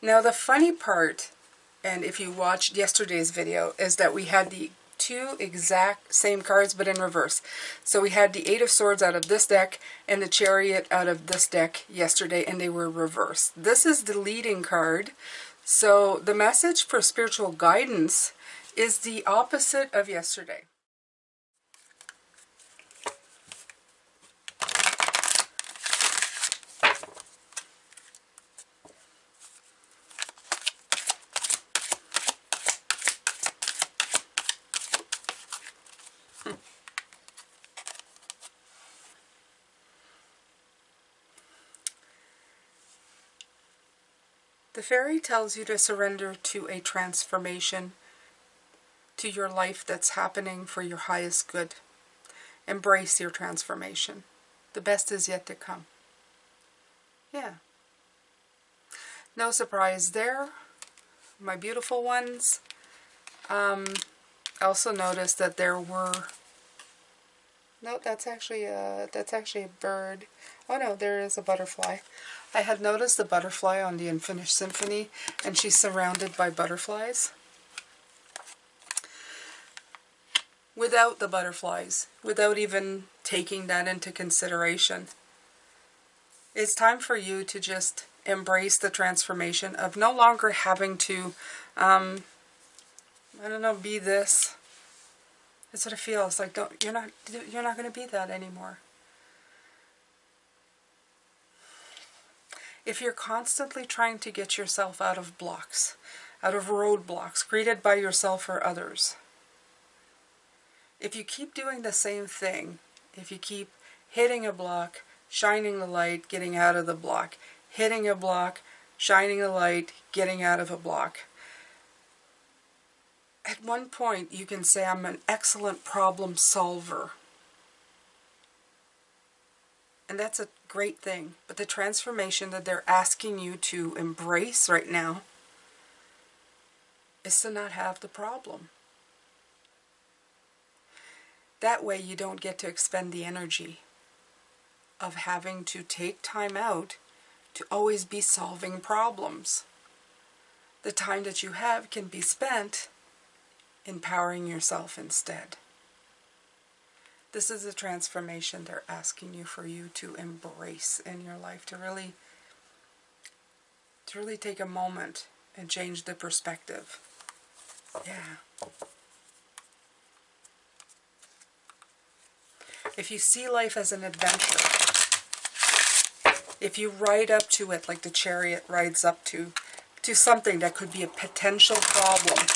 Now the funny part, and if you watched yesterday's video, is that we had the two exact same cards but in reverse. So we had the Eight of Swords out of this deck and the Chariot out of this deck yesterday, and they were reversed. This is the leading card. So the message for spiritual guidance is the opposite of yesterday. The fairy tells you to surrender to a transformation, to your life that's happening for your highest good. Embrace your transformation. The best is yet to come. Yeah. No surprise there, my beautiful ones. I also noticed that there were... No, that's actually a bird. Oh no, there is a butterfly. I had noticed the butterfly on the Unfinished Symphony, and she's surrounded by butterflies. Without the butterflies, without even taking that into consideration, it's time for you to just embrace the transformation of no longer having to, I don't know, be this. That's what it feels like. You're not going to be that anymore. If you're constantly trying to get yourself out of blocks, out of roadblocks created by yourself or others, if you keep doing the same thing, if you keep hitting a block, shining the light, getting out of the block, hitting a block, shining the light, getting out of a block, at one point you can say, I'm an excellent problem solver. And that's a great thing. But the transformation that they're asking you to embrace right now is to not have the problem. That way you don't get to expend the energy of having to take time out to always be solving problems. The time that you have can be spent empowering yourself instead. This is a transformation they're asking you to embrace in your life, to really take a moment and change the perspective. Yeah. If you see life as an adventure, if you ride up to it like the Chariot rides up to something that could be a potential problem,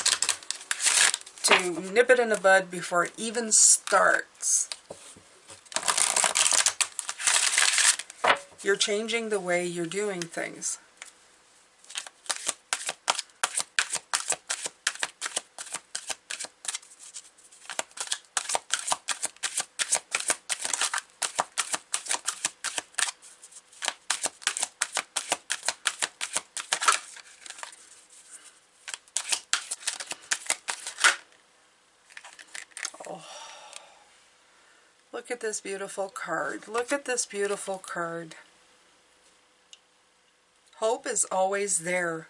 to nip it in the bud before it even starts, you're changing the way you're doing things. Look at this beautiful card. Look at this beautiful card. Hope is always there,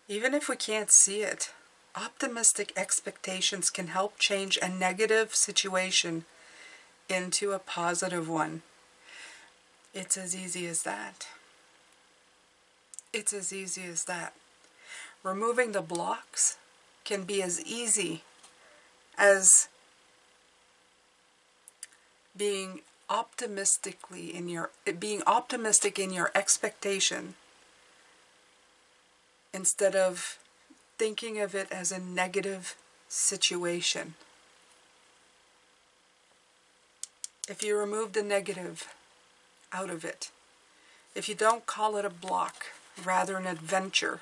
even if we can't see it. Optimistic expectations can help change a negative situation into a positive one. It's as easy as that. It's as easy as that. Removing the blocks can be as easy as being optimistic in your expectation, instead of thinking of it as a negative situation. If you remove the negative out of it, if you don't call it a block, rather an adventure,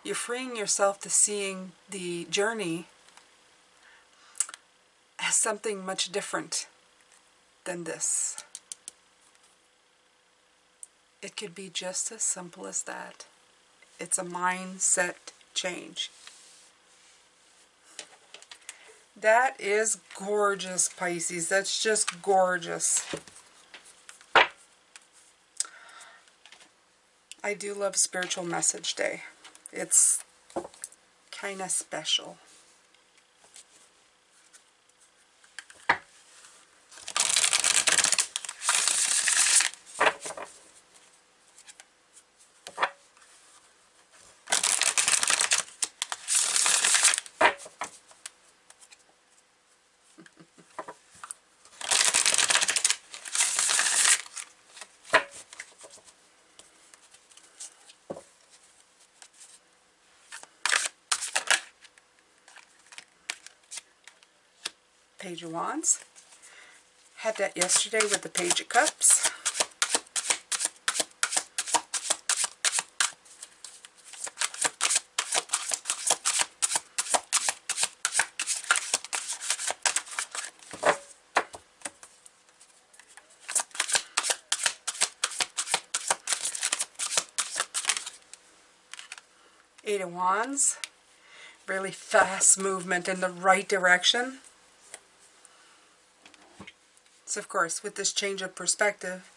you're freeing yourself to seeing the journey as something much different than this. It could be just as simple as that. It's a mindset change. That is gorgeous, Pisces. That's just gorgeous. I do love Spiritual Message Day. It's kind of special. Page of Wands. Had that yesterday with the Page of Cups. Eight of Wands. Really fast movement in the right direction. So of course, with this change of perspective,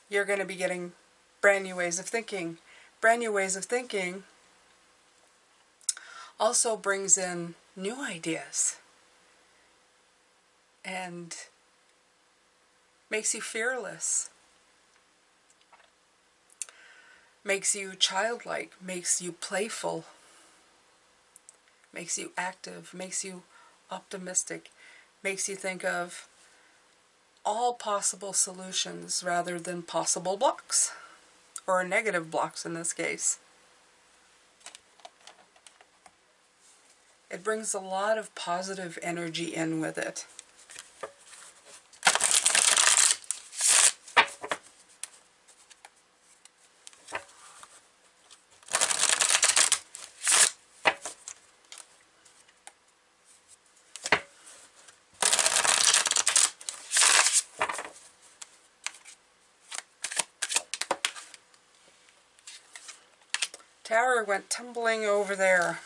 you're going to be getting brand new ways of thinking. Brand new ways of thinking also brings in new ideas and makes you fearless, makes you childlike, makes you playful, makes you active, makes you optimistic, makes you think of all possible solutions rather than possible blocks, or negative blocks in this case. It brings a lot of positive energy in with it. Tower went tumbling over there.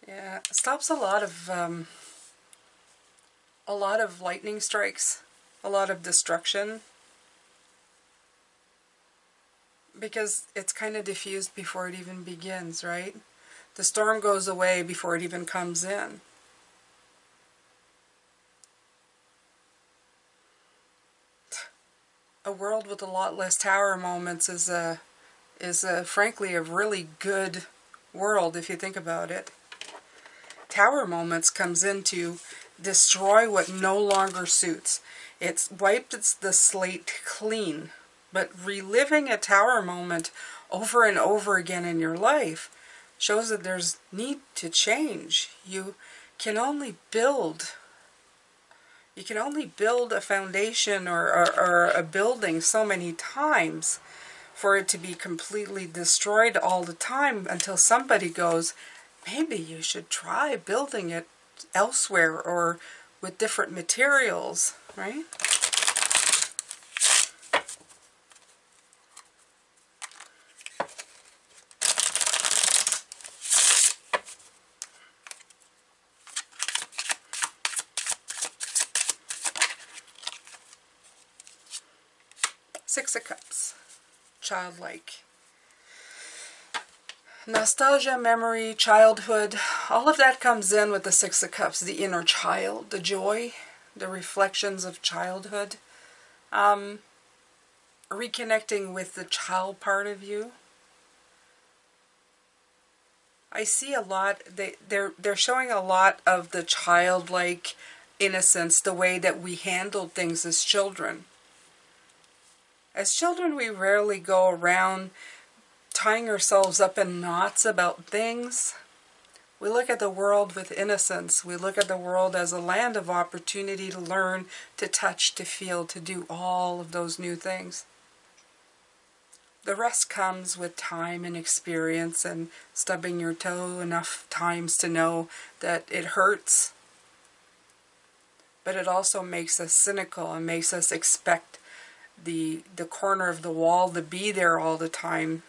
Yeah, it stops a lot of lightning strikes, a lot of destruction, because it's kind of diffused before it even begins, right? The storm goes away before it even comes in. A world with a lot less tower moments is frankly a really good world if you think about it. Tower moments comes in to destroy what no longer suits. It's wiped the slate clean. But reliving a tower moment over and over again in your life shows that there's need to change. You can only build a foundation or a building so many times for it to be completely destroyed all the time until somebody goes, maybe you should try building it elsewhere or with different materials, right? Six of Cups, childlike. Nostalgia, memory, childhood, all of that comes in with the Six of Cups. The inner child, the joy, the reflections of childhood. Reconnecting with the child part of you. I see a lot, they're showing a lot of the childlike innocence, the way that we handled things as children. As children, we rarely go around tying ourselves up in knots about things. We look at the world with innocence. We look at the world as a land of opportunity to learn, to touch, to feel, to do all of those new things. The rest comes with time and experience and stubbing your toe enough times to know that it hurts. But it also makes us cynical and makes us expect the corner of the wall to be there all the time.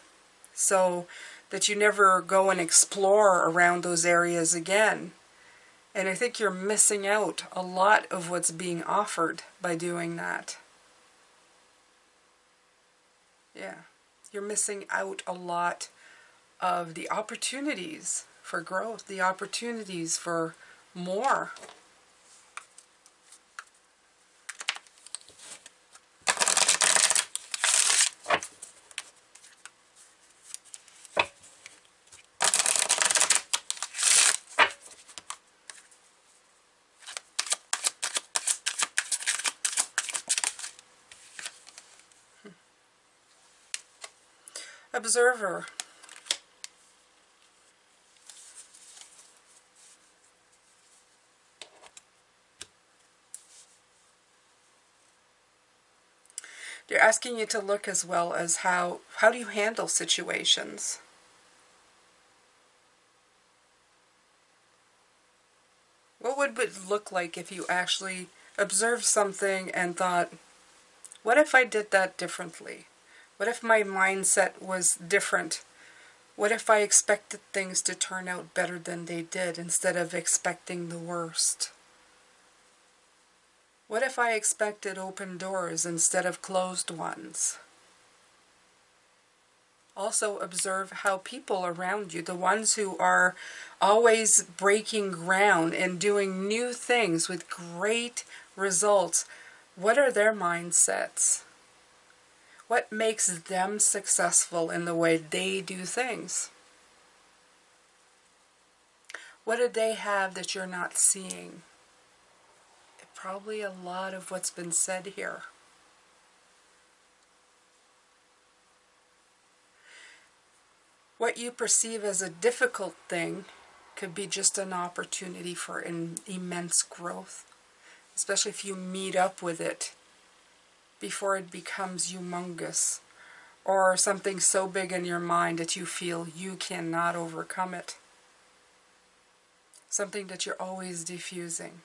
So that you never go and explore around those areas again. And I think you're missing out a lot of what's being offered by doing that. Yeah, you're missing out a lot of the opportunities for growth, the opportunities for more. Observer. They're asking you to look as well as how do you handle situations? What would it look like if you actually observed something and thought, what if I did that differently? What if my mindset was different? What if I expected things to turn out better than they did instead of expecting the worst? What if I expected open doors instead of closed ones? Also observe how people around you, the ones who are always breaking ground and doing new things with great results, what are their mindsets? What makes them successful in the way they do things? What do they have that you're not seeing? Probably a lot of what's been said here. What you perceive as a difficult thing could be just an opportunity for an immense growth, especially if you meet up with it before it becomes humongous or something so big in your mind that you feel you cannot overcome it. Something that you're always diffusing.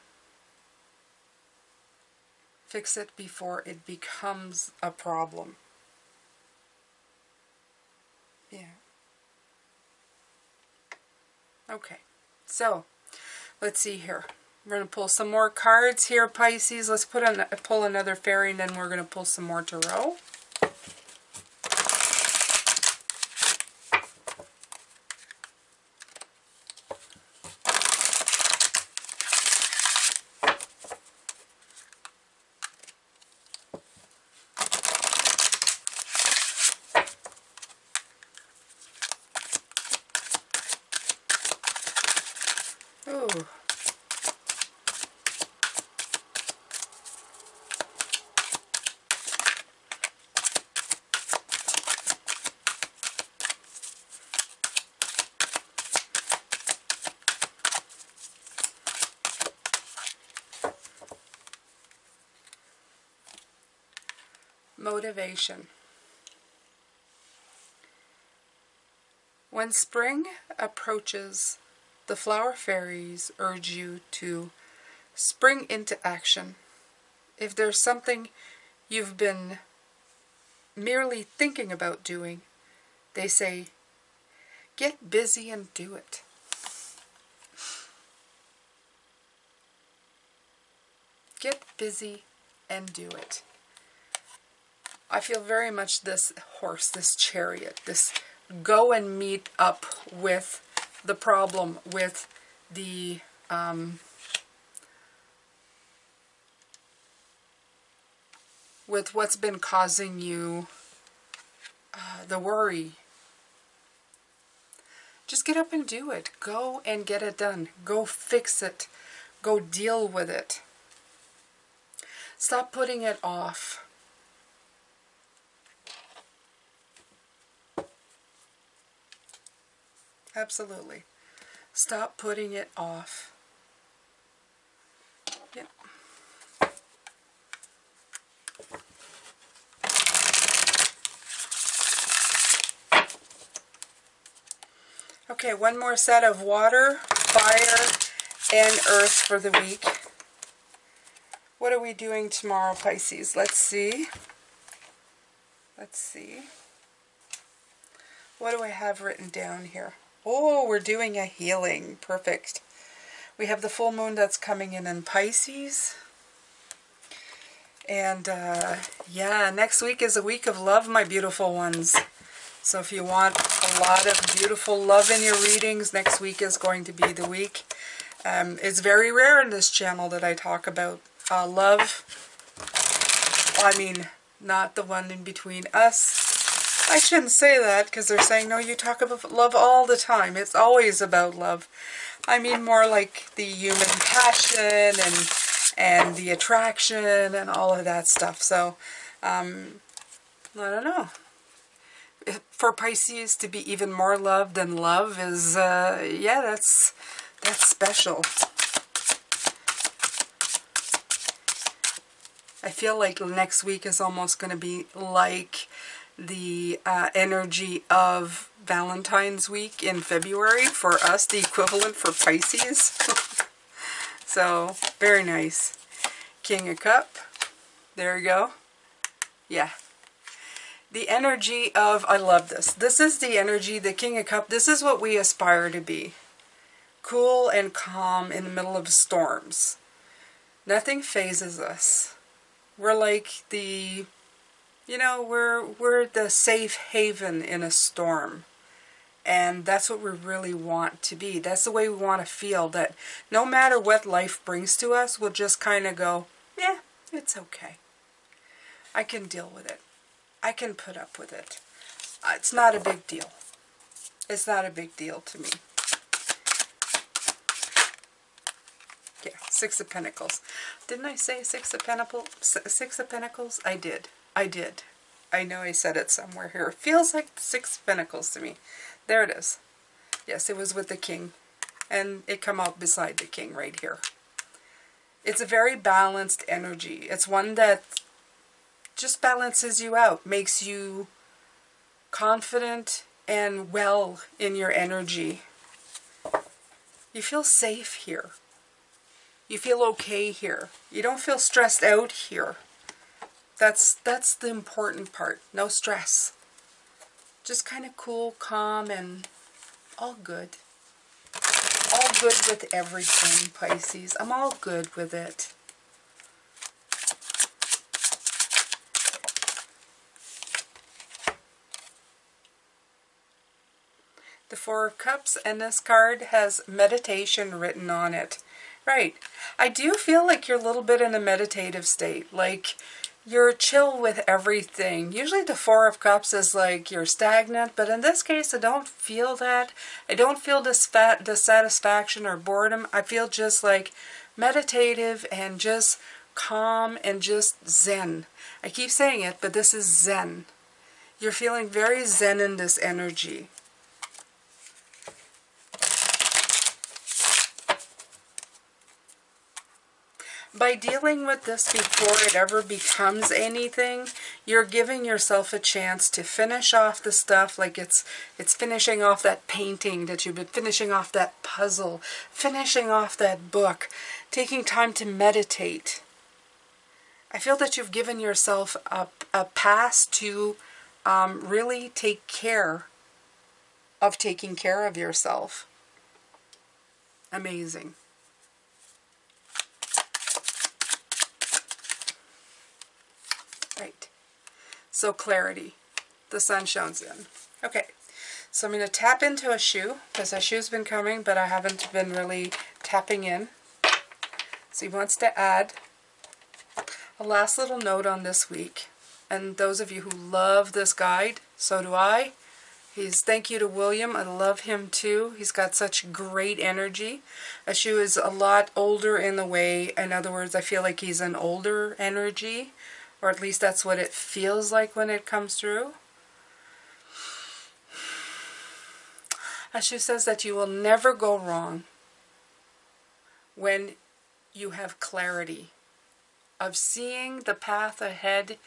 Fix it before it becomes a problem. Yeah. Okay, so let's see here. We're going to pull some more cards here, Pisces. Let's pull another fairy, and then we're going to pull some more tarot. Ooh. Motivation. When spring approaches, the flower fairies urge you to spring into action. If there's something you've been merely thinking about doing, they say, get busy and do it. Get busy and do it. I feel very much this horse, this chariot, this go and meet up with the problem, with the with what's been causing you the worry. Just get up and do it. Go and get it done. Go fix it. Go deal with it. Stop putting it off. Absolutely. Stop putting it off. Yep. Okay, one more set of water, fire, and earth for the week. What are we doing tomorrow, Pisces? Let's see. Let's see. What do I have written down here? Oh, we're doing a healing. Perfect. We have the full moon that's coming in Pisces. And yeah, next week is a week of love, my beautiful ones. So if you want a lot of beautiful love in your readings, next week is going to be the week. It's very rare in this channel that I talk about love. I mean, not the one in between us. I shouldn't say that because they're saying, no, you talk about love all the time. It's always about love. I mean more like the human passion and the attraction and all of that stuff. So, I don't know. For Pisces to be even more love than love is, yeah, that's special. I feel like next week is almost going to be like the energy of Valentine's week in February for us, the equivalent for Pisces. So, very nice. King of Cup. There you go. Yeah. The energy of, I love this. This is the energy, the King of Cup. This is what we aspire to be. Cool and calm in the middle of storms. Nothing phases us. We're like the, you know, we're the safe haven in a storm. And that's what we really want to be. That's the way we want to feel, that no matter what life brings to us, we'll just kind of go, yeah, it's okay. I can deal with it. I can put up with it. It's not a big deal. It's not a big deal to me. Yeah, Six of Pentacles. Didn't I say Six of Pentacles? Six of Pentacles? I did. I did. I know I said it somewhere here. It feels like the Six of Pentacles to me. There it is. Yes, it was with the King. And it come out beside the King right here. It's a very balanced energy. It's one that just balances you out. Makes you confident and well in your energy. You feel safe here. You feel okay here. You don't feel stressed out here. That's the important part. No stress. Just kind of cool, calm, and all good. All good with everything, Pisces. I'm all good with it. The Four of Cups, and this card has meditation written on it. Right. I do feel like you're a little bit in a meditative state. Like, you're chill with everything. Usually the Four of Cups is like you're stagnant, but in this case I don't feel that. I don't feel dissatisfaction or boredom. I feel just like meditative and just calm and just zen. I keep saying it, but this is zen. You're feeling very zen in this energy. By dealing with this before it ever becomes anything, you're giving yourself a chance to finish off the stuff, like it's finishing off that painting that you've been finishing off, that puzzle, finishing off that book, taking time to meditate. I feel that you've given yourself a pass to really take care of taking care of yourself. Amazing. Right. So clarity. The sun shines in. Okay. So I'm going to tap into a shoe, because a shoe's been coming, but I haven't been really tapping in. So he wants to add a last little note on this week. And those of you who love this guide, so do I. Thank you to William. I love him too. He's got such great energy. A shoe is a lot older in the way. In other words, I feel like he's an older energy. Or at least that's what it feels like when it comes through. Ashu says that you will never go wrong when you have clarity of seeing the path ahead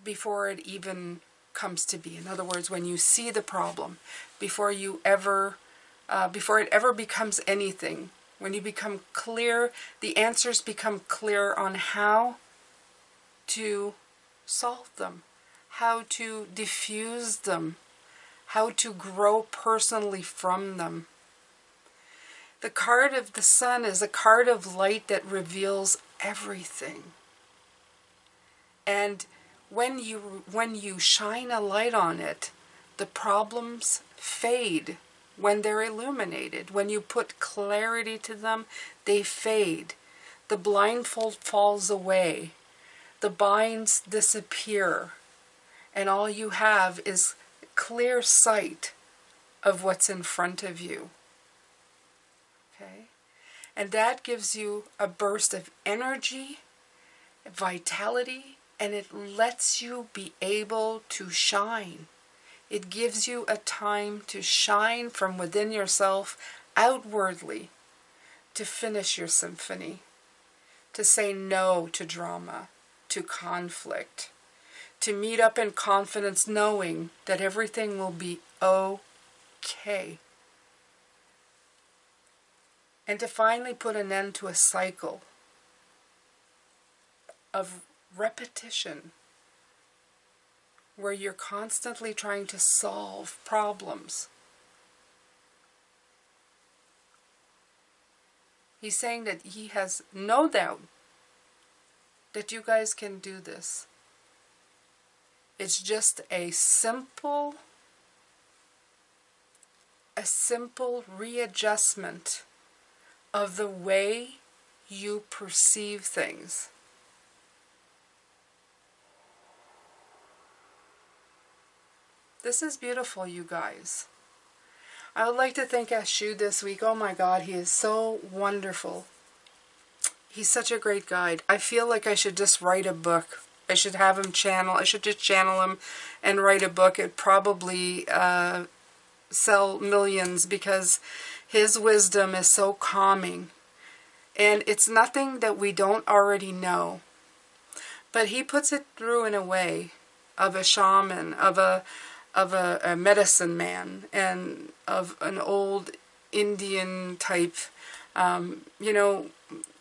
before it even comes to be. In other words, when you see the problem, before it ever becomes anything. When you become clear, the answers become clear on how to solve them, how to diffuse them, how to grow personally from them. The card of the Sun is a card of light that reveals everything. And when you shine a light on it, the problems fade when they're illuminated. When you put clarity to them, they fade. The blindfold falls away. The binds disappear. And all you have is clear sight of what's in front of you. Okay? And that gives you a burst of energy, vitality, and it lets you be able to shine. It gives you a time to shine from within yourself outwardly, to finish your symphony, to say no to drama, to conflict, to meet up in confidence knowing that everything will be okay. And to finally put an end to a cycle of repetition where you're constantly trying to solve problems. He's saying that he has no doubt that you guys can do this. It's just a simple readjustment of the way you perceive things. This is beautiful, you guys. I would like to thank Ashu this week. Oh my God, he is so wonderful. He's such a great guide. I feel like I should just write a book. I should have him channel. I should just channel him and write a book. It'd probably sell millions because his wisdom is so calming. And it's nothing that we don't already know. But he puts it through in a way of a shaman, of a medicine man, and of an old Indian type, you know,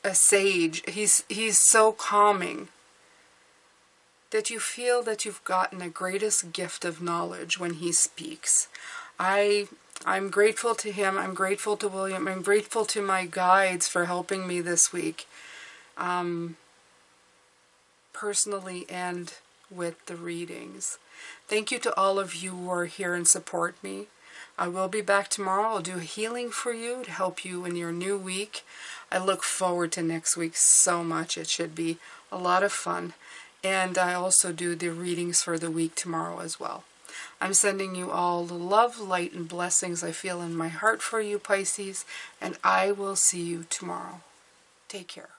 a sage. He's so calming that you feel that you've gotten the greatest gift of knowledge when he speaks. I'm grateful to him. I'm grateful to William. I'm grateful to my guides for helping me this week, personally and with the readings. Thank you to all of you who are here and support me. I will be back tomorrow. I'll do a healing for you to help you in your new week. I look forward to next week so much. It should be a lot of fun. And I also do the readings for the week tomorrow as well. I'm sending you all the love, light, and blessings I feel in my heart for you, Pisces, and I will see you tomorrow. Take care.